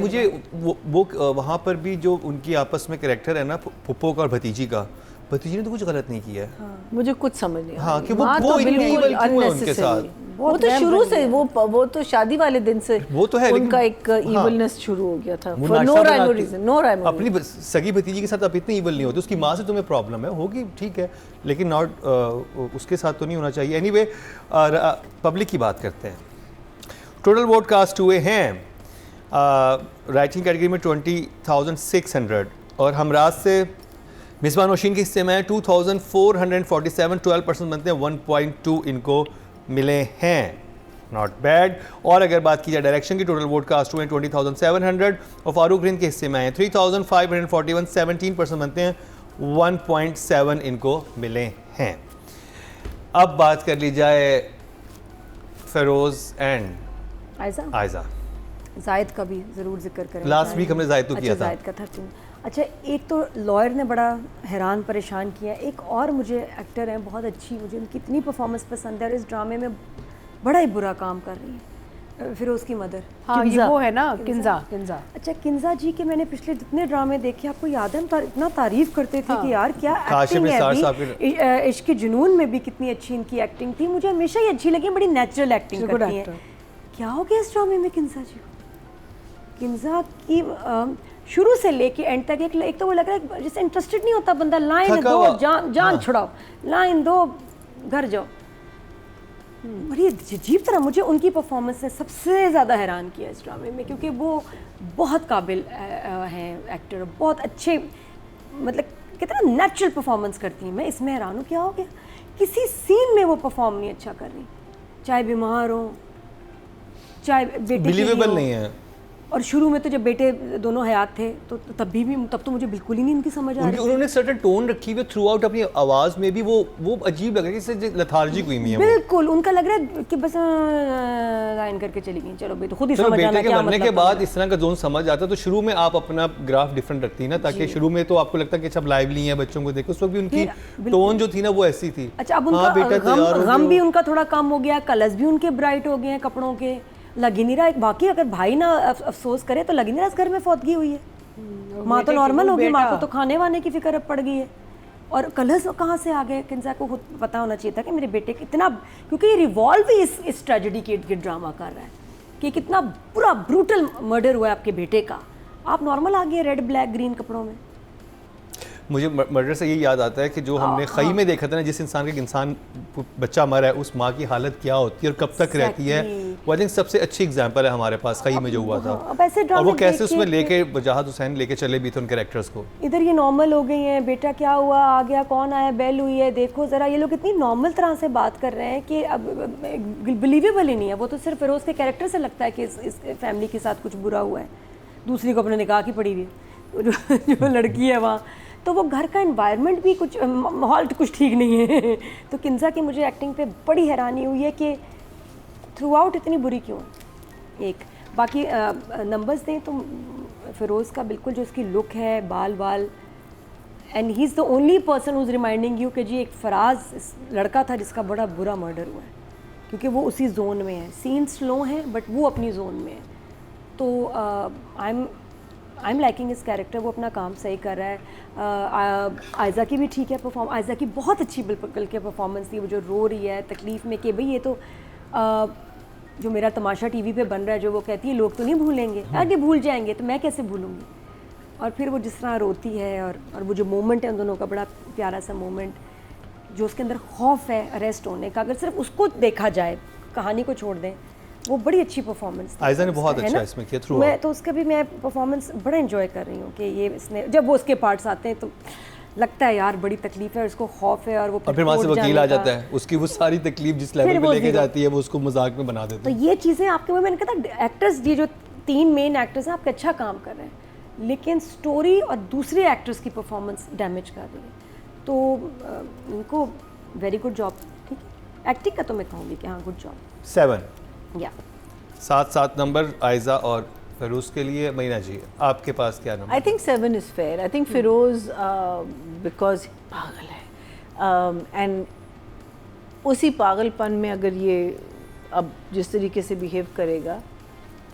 वो वहाँ पर भी जो उनकी आपस में कैरेक्टर है ना फुप्पो का और भतीजी का, भतीजी ने तो कुछ गलत नहीं किया है। मुझे कुछ समझ नहीं हाँ, कि वो तो इतनी बिल्कुल evil क्यों है उनके unnecessary। साथ? वो तो शुरू से वो तो शादी वाले दिन से वो तो है, उनका लेकिन- एक इविलनेस शुरू हो गया था वो for no नाश्ता rhyme or बनाती- reason, no rhyme or अपनी सगी भतीजी के साथ आप इतनी इवल नहीं होती, उसकी माँ से तुम्हें प्रॉब्लम है, होगी ठीक है, लेकिन नॉट उसके साथ तो नहीं होना चाहिए। एनीवे पब्लिक की बात करते हैं। टोटल वोट कास्ट हुए हैं राइटिंग कैटेगरी में 20,600 और हमराज से मिसबा नौशीन के हिस्से में 2,447, 12% बनते हैं, 1.2 इनको मिले हैं, नॉट बैड। और अगर बात की जाए डायरेक्शन की, टोटल वोट कास्ट हुए हैं 20,700 और फारूक रिंद के हिस्से में आए 3,541, 17% बनते हैं, 1.7 इनको मिले हैं। अब बात कर ली जाए फेरोज एंड आयजा। जायद का भी ज़रूर जिक्र करें। लास्ट वीक हमने जायद तो किया था। जायद का था क्यों? अच्छा, एक तो लॉयर ने बड़ा हैरान परेशान किया, एक और मुझे एक्टर हैं बहुत अच्छी, मुझे उनकी इतनी परफॉर्मेंस पसंद है और इस ड्रामे में बड़ा ही बुरा काम कर रही है, फिरोज़ की मदर। हाँ, ये वो है ना किंजा। अच्छा, किंजा जी के मैंने पिछले जितने ड्रामे देखे, आपको याद है हम इतना तारीफ करते थे कि यार क्या एक्टिंग है अभी, इश्क के जुनून में भी कितनी अच्छी इनकी एक्टिंग थी, मुझे हमेशा ही अच्छी लगी, बड़ी नेचुरल एक्टिंग करती हैं। क्या हो गया इस ड्रामे में किंजा जी को? किंजा की शुरू से लेके एंड तक एक तो वो लग रहा है जैसे इंटरेस्टेड नहीं होता बंदा, लाइन दो जान छुड़ाओ, लाइन दो घर जाओ। बड़ी अजीब तरह मुझे उनकी परफॉर्मेंस ने सबसे ज़्यादा हैरान किया इस ड्रामे में, क्योंकि वो बहुत काबिल हैं एक्टर, बहुत अच्छे, मतलब कितना नेचुरल परफॉर्मेंस करती हैं। मैं इसमें हैरान हूँ, क्या हो गया किसी सीन में वो परफॉर्म नहीं अच्छा कर रही, चाहे बीमार हो चाहे बेटे बिलीवेबल नहीं है। और शुरू में तो जब बेटे दोनों हयात थे तो तब तो मुझे बिल्कुल ही नहीं इनकी समझ आ रही। उन्होंने सर्टेन टोन रखी हुई थ्रू आउट, अपनी आवाज़ में भी वो अजीब लग रहा है, जैसे लेथार्जिक हुई है। बिल्कुल उनका लग रहा है कि बस लाइन करके चली गई, चलो बेटे खुद ही समझ आना बेटे के क्या मरने मतलब के बाद इस तरह का जोन समझ आता है, तो शुरू में आप अपना ग्राफ डिफरेंट रखती है ना, ताकि शुरू में तो आपको लगता है कि सब लाइवली है, बच्चों को देखो, उस वक्त भी उनकी टोन जो थी ना वो ऐसी थी। अच्छा, अब उनका गम भी उनका थोड़ा कम हो गया, कलर्स भी उनके ब्राइट हो गए हैं कपड़ों के, लग ही नहीं रहा। बाकी अगर भाई ना अफसोस करे तो लग ही नहीं रहा इस घर में फौतगी हुई है। माँ तो नॉर्मल होगी, माँ को तो खाने वाने की फिक्र अब पड़ गई है। और कलर्स कहाँ से आ गए? किंजा को खुद पता होना चाहिए था कि मेरे बेटे कितना, क्योंकि ये रिवॉल्व ही इस ट्रेजेडी के ड्रामा कर रहा है कि कितना पूरा ब्रूटल मर्डर हुआ है आपके बेटे का, आप नॉर्मल आ गए रेड ब्लैक ग्रीन कपड़ों में। मुझे मर्डर से ये याद आता है कि जो हमने खई में देखा था ना, जिस इंसान का इंसान बच्चा मरा है, उस माँ की हालत क्या होती है और कब तक रहती है, वो आई थिंक सबसे अच्छी एग्जांपल है हमारे पास खई में जो हुआ था। और वो कैसे उसमें लेके वजाहत हुसैन लेके चले भी थे उन कैरेक्टर्स को। इधर ये नॉर्मल हो गई हैं, बेटा क्या हुआ, आ गया, कौन आया, बेल हुई है, देखो ज़रा, ये लोग इतनी नॉर्मल तरह से बात कर रहे हैं कि अब बिलीवेबल ही नहीं है। वो तो सिर्फ फिरोज़ के कैरेक्टर से लगता है कि इस फैमिली के साथ कुछ बुरा हुआ है, दूसरी को अपने निकाह की पड़ी हुई है, जो लड़की है वहाँ, तो वो घर का एनवायरनमेंट भी कुछ माहौल कुछ ठीक नहीं है। तो किंजा की मुझे एक्टिंग पे बड़ी हैरानी हुई है कि थ्रू आउट इतनी बुरी क्यों है। एक बाकी नंबर्स दें तो फिरोज़ का बिल्कुल जो उसकी लुक है, बाल बाल, and he is the only person who is reminding you कि जी एक फराज लड़का था जिसका बड़ा बुरा मर्डर हुआ है, क्योंकि वो उसी जोन में है। सीन स्लो हैं बट वो अपनी जोन में है। तो आई एम लाइकिंग इस कैरेक्टर, वो अपना काम सही कर रहा है। आयजा की भी ठीक है आयजा की बहुत अच्छी बिल्कुल के परफॉर्मेंस थी, वो जो रो रही है तकलीफ़ में कि भाई ये तो जो मेरा तमाशा टीवी पे बन रहा है, जो वो कहती है लोग तो नहीं भूलेंगे, आगे भूल जाएंगे तो मैं कैसे भूलूंगी। और फिर वो जिस तरह रोती है और वो जो मोमेंट है उन दोनों का, बड़ा प्यारा सा मोमेंट, जो उसके अंदर खौफ है अरेस्ट होने का, अगर सिर्फ उसको देखा जाए, कहानी को छोड़ दें, वो बड़ी अच्छी परफॉर्मेंस आयजा ने बहुत अच्छा इसमें किया थ्रू। मैं तो उसका भी मैं परफॉर्मेंस बड़ा एंजॉय कर रही हूँ कि ये इसने, जब वो उसके पार्ट्स आते हैं तो लगता है यार बड़ी तकलीफ है, उसको खौफ है, और वो फिर वहाँ से वकील आ जाता है, उसकी वो सारी तकलीफ जिस लेवल पे लेके जाती है वो उसको मजाक में बना देते हैं। तो ये चीज़ें आपके, मैंने कहा था एक्टर्स, ये जो 3 मेन एक्टर्स हैं आपके अच्छा काम कर रहे हैं, लेकिन स्टोरी और दूसरे एक्टर्स की परफॉर्मेंस डैमेज कर रही है। तो इनको वेरी गुड जॉब। ठीक है, एक्टिंग का तो मैं कहूँगी कि हाँ गुड जॉब। 7 या 7 नंबर आयजा और फिरोज़ के लिए। महीना जी आपके पास क्या number? I think 7 is fair. I think Firoz because पागल है, एंड उसी पागलपन में अगर ये अब जिस तरीके से बिहेव करेगा,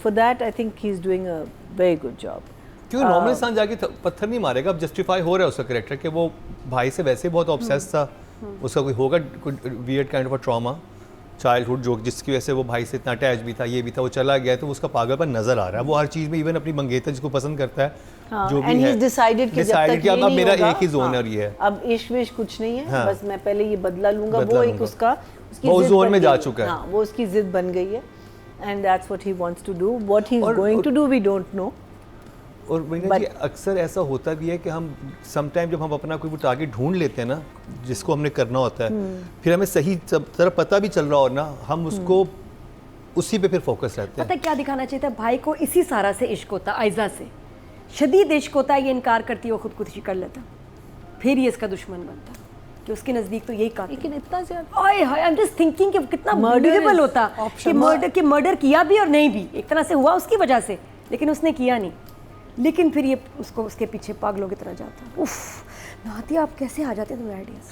for that I think he is doing a very good job. क्यों नॉर्मल इंसान जाके पत्थर नहीं मारेगा, अब जस्टिफाई हो रहा है उसका कैरेक्टर कि वो भाई से वैसे बहुत ऑब्सेस था, उसका कोई होगा कोई weird kind of trauma childhood जो जिसकी वजह से वो भाई से इतना अटैच भी था, ये भी था, वो चला गया तो उसका पागलपन नजर आ रहा है। वो हर चीज़ में इवन अपनी मंगेतर जिसको पसंद करता है जो भी है डिसाइडेड कि जब तक कि ये अब नहीं मेरा होगा, एक ही जोन है और ये है, अब इश्क विश्क कुछ नहीं है, हाँ। बस मैं पहले ये बदला लूंगा, बदला वो एक लूंगा। उसका उसकी वो जिद जोन बन में जा गई। चुका है। हाँ, वो उसकी जिद बन गई है and that's what he wants to do, what he is going to do we don't know. और जी अक्सर ऐसा होता भी है कि हम सम टाइम जब हम अपना कोई वो टारगेट ढूंढ लेते हैं ना जिसको हमने करना होता है, फिर हमें सही तरह पता भी चल रहा हो ना, हम उसको उसी पे फिर फोकस रहते हैं। पता क्या दिखाना चाहिए था भाई को, इसी सारा से इश्क होता, आयजा से शदीद इश्क होता, ये इनकार करती वो खुदकुशी कर लेता, फिर ये इसका दुश्मन बनता कि उसके नज़दीक तो यही कातिल। लेकिन इतना ज्यादा ओए हाय, आई एम जस्ट थिंकिंग कि कितना मर्डरेबल होता कि मर्डर किया भी और नहीं भी, एक तरह से हुआ उसकी वजह से, लेकिन उसने किया नहीं, लेकिन फिर ये उसको उसके पीछे पागलों की तरह जाता। उफ नादिया, आप कैसे आ जाते हैं तुम्हें ideas?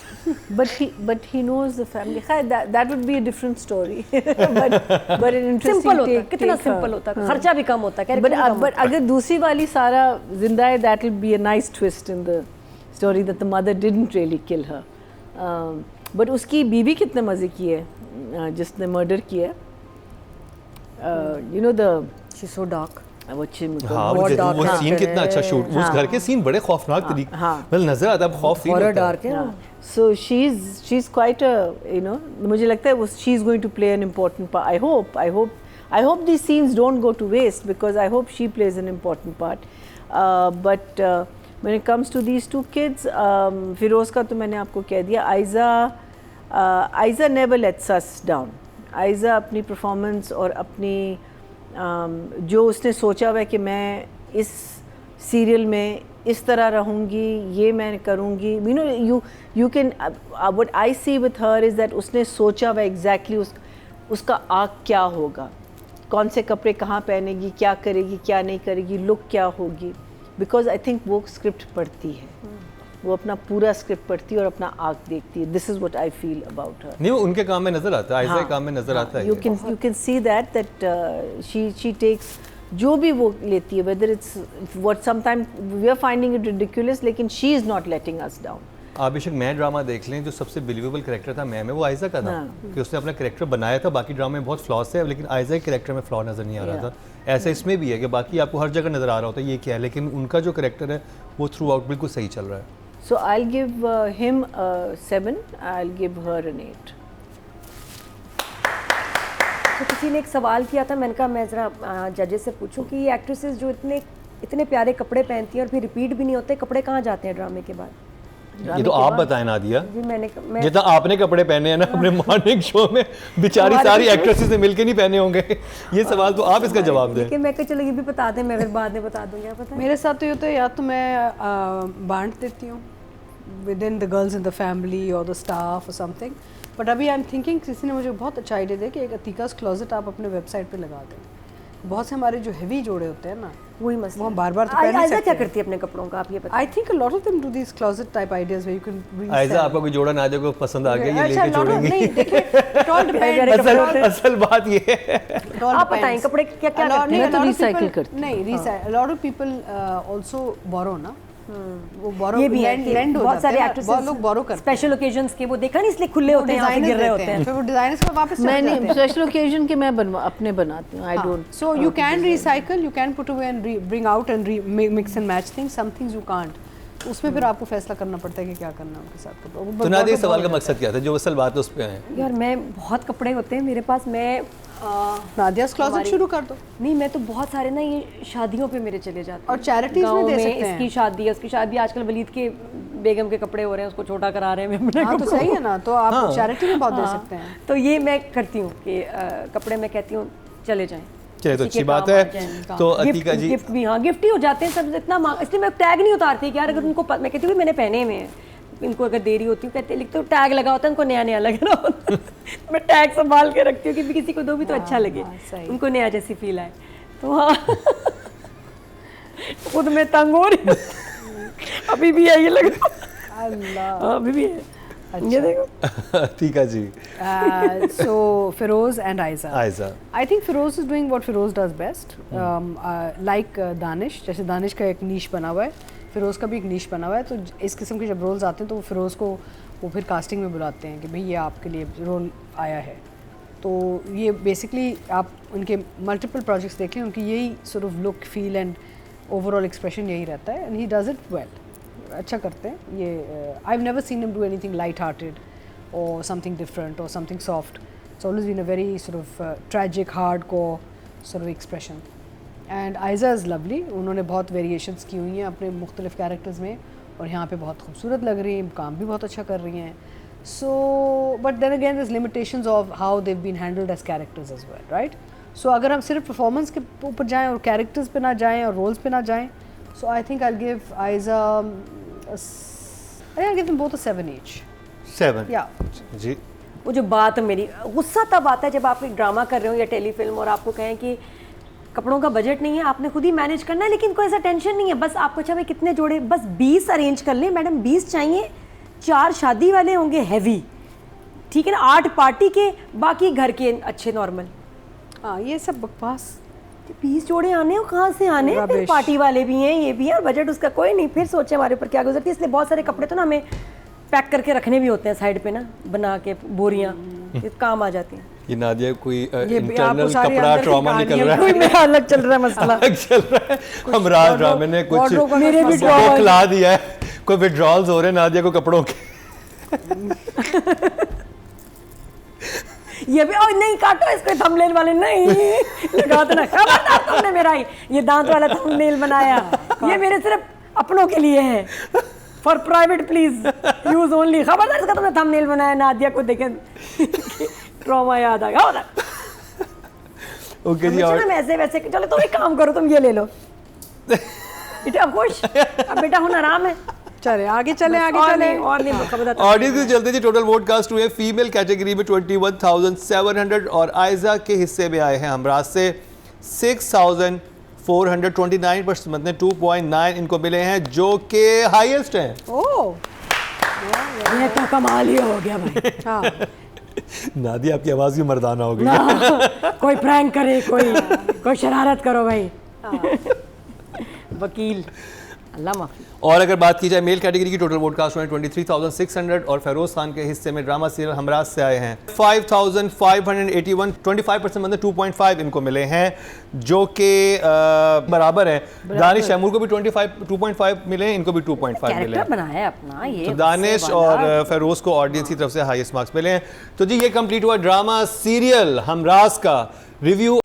but he knows the family. खैर that would be a different story. but an interesting simple होता, take, कितना take, सिंपल होता, खर्चा भी कम होता, but अगर दूसरी वाली सारा जिंदा है, that will be a nice twist in the story that the mother didn't really kill her. But उसकी बीवी कितने मजे की है जिसने मर्डर किया है, you know the she so dark. हाँ, वो सीन कितना अच्छा शूट, उस घर के सीन बड़े खौफनाक तरीके मतलब नजर आता है, खौफ फील होता है। डार्क है। So she's quite a, you know, मुझे लगता है वो she's going to play an important part. I hope these scenes don't go to waste because I hope she plays an important part. But when it comes to these two kids, Firoz का तो मैंने आपको कह दिया, Aiza never lets us down. Aiza अपनी performance और अपनी जो उसने सोचा हुआ है कि मैं इस सीरियल में इस तरह रहूँगी, ये मैं करूँगी, you know, you can what I see with her is that उसने सोचा हुआ exactly उसका आग क्या होगा, कौन से कपड़े कहाँ पहनेगी, क्या करेगी, क्या नहीं करेगी, लुक क्या होगी, because I think वो स्क्रिप्ट पढ़ती है, वो अपना पूरा स्क्रिप्ट पढ़ती है और अपना आग देखती है। This is what I feel about her. नहीं, वो उनके काम में नजर आता है, आयजा के काम में नजर आता है। You can see that she takes जो भी वो लेती है, whether it's what sometime we are finding it ridiculous, लेकिन she is not letting us down. आप बेशक मैं ड्रामा देख लें, जो सबसे बिलीवेबल कैरेक्टर था मैं में वो आयजा का था, कि उसने अपना कैरेक्टर बनाया था, बाकी ड्रामा में बहुत फ्लॉस है, लेकिन आयजा के कैरेक्टर में फ्लॉ नज़र नहीं आ रहा था। ऐसा इसमें भी है कि बाकी आपको हर जगह नज़र आ रहा होता है ये क्या है, लेकिन उनका जो कैरेक्टर है वो थ्रू आउट बिल्कुल सही चल रहा है। So I'll give him a 7, I'll give her an 8. तो किसी ने एक सवाल किया था, मैंने कहा मैं ज़रा जजेस से पूछूं कि ये एक्ट्रेसेस जो इतने प्यारे कपड़े पहनती हैं और फिर रिपीट भी नहीं होते, कपड़े कहाँ जाते हैं ड्रामे के बाद? ये तो आप बताएं नादिया, जी मैं जितना आपने कपड़े पहने हैं ना अपने मॉर्निंग शो में, बेचारी सारी एक्ट्रेसेस से मिलके नहीं पहने होंगे। ये सवाल तो आप इसका जवाब दें। लेकिन मैं कहा चलो ये भी बता दें, मैं फिर बाद में बता दूंगी। पता है मेरे साथ तो ये तो या तो मैं बांट देती हूँ with in the girls in the family और द स्टाफ और समथिंग, बट अभी आई एम थिंकिंग किसी ने मुझे बहुत अच्छा आइडिया दिया कि एक अतीका's क्लोजेट आप अपने वेबसाइट पे लगा दें। बहुत से हमारे जो हेवी जोड़े होते हैं ना, वही मसला, वो हम बार-बार तो पहन नहीं आयजा सकते। क्या करती है अपने कपड़ों का, आप ये बताएं। I think a lot of them do this closet type ideas where you can Aiza आपका कोई जोड़ा नादिया को पसंद आ गया, ये लेके जोड़ेंगे। नहीं देखिए, इट ऑल डिपेंड्स। असल बात ये है, आप बताएं कपड़े क्या क्या करते हैं? मैं तो recycle करती हूँ। नहीं, recycle, lot of people also borrow ना, वो बोरो ये भी है कि लैंड हो बहुत सारे जाते हैं, एक्ट्रेसेस बहुत लोग बोरो करते हैं। स्पेशल ओकेजन्स के वो देखा नहीं, इसलिए खुले होते हैं, यहाँ से गिर रहे होते हैं। फिर वो डिजाइनर्स को वापस चले मैंने जाते हैं। स्पेशल ओकेजन के मैं अपने बनाती हूँ, I don't. So you can recycle, you can put away and bring out and mix and match things. Some things you can't. उसमें फिर आपको फैसला करना पड़ता है कि क्या करना है उनके साथ। तो नादिया सवाल का मकसद क्या था, जो असल बात है उस पे आए? यार मैं बहुत कपड़े होते हैं मेरे पास, मैं नादिया's क्लोजेट शुरू कर दो। नहीं, मैं तो बहुत सारे ना ये शादियों पे मेरे चले जाते हैं और charities में गाँव दे सकते हैं। इसकी शादी है, उसकी शादी, आजकल वलीद के बेगम के कपड़े हो रहे हैं, उसको छोटा करा रहे हैं। मैं हाँ तो सही है ना, तो आप चैरिटी में बहुत दे सकते हैं। तो ये मैं करती हूँ कि कपड़े मैं कहती हूँ चले जाएं। चलिए तो अच्छी बात है। तो अतीका जी गिफ्ट भी, हाँ गिफ्ट ही हो जाते हैं सब, इतना इसलिए मैं टैग नहीं उतारती कि यार अगर उनको मैं कहती हूँ मैंने पहने हुए हैं, इनको अगर देरी होती हूँ कहते लिखते हो टैग लगा होता है, उनको नया नया लग रहा होता है। मैं टैग संभाल के रखती हूँ कि किसी को दो भी तो अच्छा लगे, उनको नया जैसी फील आए। तो हाँ खुद मैं तंग हो रही हूँ, अभी भी है ये लग रहा, अल्लाह, हाँ अभी भी है। ये देखो ठीक है जी। So Feroz and Aiza. Aiza I think Feroz is doing what Feroz does best. Like Danish, जैसे दानिश का एक नीश बना हुआ है, फिरोज़ का भी एक नीश बना हुआ है, तो इस किस्म के जब रोल्स आते हैं तो वो फिरोज़ को वो फिर कास्टिंग में बुलाते हैं कि भाई ये आपके लिए रोल आया है। तो ये बेसिकली आप उनके मल्टीपल प्रोजेक्ट्स देखें, उनकी यही sort of look, feel and overall expression यही रहता है, and he does it well, अच्छा करते हैं ये। I have never seen him do anything light hearted और समथिंग डिफरेंट और something soft. It's always been a very sort of tragic, hardcore sort of expression. And Ayeza is lovely, उन्होंने बहुत variations की हुई हैं अपने मुख्तलिफ कैरेक्टर्स में, और यहाँ पे बहुत खूबसूरत लग रही हैं, काम भी बहुत अच्छा कर रही हैं। So but then again this limitations of how they've been handled as characters as well, right? So अगर हम सिर्फ परफॉर्मेंस के ऊपर जाएँ और कैरेक्टर्स पे ना जाएँ और रोल्स पे ना जाएँ, so I think I will give Aiza, I give them both a 7 each. 7 या जी। वो जो बात मेरी गुस्सा तब आता है जब आप एक ड्रामा कर रहे हो या टेलीफिल्म और आपको कहें कि कपड़ों का बजट नहीं है, आपने खुद ही मैनेज करना है, लेकिन कोई ऐसा टेंशन नहीं है, बस आपको अच्छा भाई कितने जोड़े, बस 20 अरेंज कर लें मैडम, 20 चाहिए, 4 शादी वाले होंगे हैवी, ठीक है ना, 8 पार्टी के, बाकी घर के अच्छे नॉर्मल। हाँ, ये सब बकवास। 20 जोड़े आने और कहाँ से आने, फिर Rubbish. पार्टी वाले भी हैं, ये भी है, और बजट उसका कोई नहीं, फिर सोचे हमारे ऊपर क्या गुजरती है। इसलिए बहुत सारे कपड़े तो ना हमें पैक करके रखने भी होते हैं साइड पे ना, बना के बोरियां, काम आ जाती हैं। ये नादिया कोई ये इंटरनल आपको सारी कपड़ा अंदर की ट्रॉमा कहानियां निकल रहा है। कोई मेरा अलग चल रहा है मसला। अलग चल रहा है। हम राज ड्रामे ने कुछ wardrobe का मेरे भी मसला drawer- खिला दिया है, कोई विड्रॉल्स हो रहे हैं नादिया को कपड़ों के। ये भी ओ नहीं काटो इसको, थंबनेल वाले नहीं लगा देना, खबरदार तुमने मेरा ये दांत वाला थंबनेल बनाया, ये मेरे सिर्फ अपनों के लिए है, for private please use only, खबरदार इसका तुमने थंबनेल बनाया, नादिया को देखे ट्रॉमा याद आ गया। ओके जी। और मैं ऐसे वैसे चलो तुम एक काम करो, तुम ये ले लो बेटा, खुश अब बेटा हुन आराम है, चले आगे चले, आगे और चले। नहीं, और नहीं खबरदार। ऑडियंस के चलते जी टोटल वोट कास्ट हुए फीमेल कैटेगरी में 21,700 और आयजा के हिस्से में आए हैं हमराज से 6,429, मतलब 2.9 इनको मिले हैं, जो कि हाईएस्ट हैं। ओह, ये तो कमाल ही हो गया भाई। हाँ, नादिया आपकी आवाज भी मर्दाना हो गई। ना, कोई प्रैंक करे, कोई शरारत करो भाई। वकील अल्लाह माफी। और अगर बात की जाए मेल कैटेगरी की, टोटल वोट कास्ट हुए 23,600 और फेरोज खान के हिस्से में ड्रामा सीरियल हमराज से आए हैं 5,581, 25% मतलब 2.5 इनको मिले हैं, जो कि बराबर है। दानिश शैमूर को भी 2.5 मिले हैं, इनको भी 2.5 मिले कैरेक्टर हैं। बनाया है अपना ये, तो दानिश और फेरोज को ऑडियंस की तरफ से हाईएस्ट मार्क्स मिले हैं। तो जी ये कंप्लीट हुआ ड्रामा सीरियल हमराज का रिव्यू।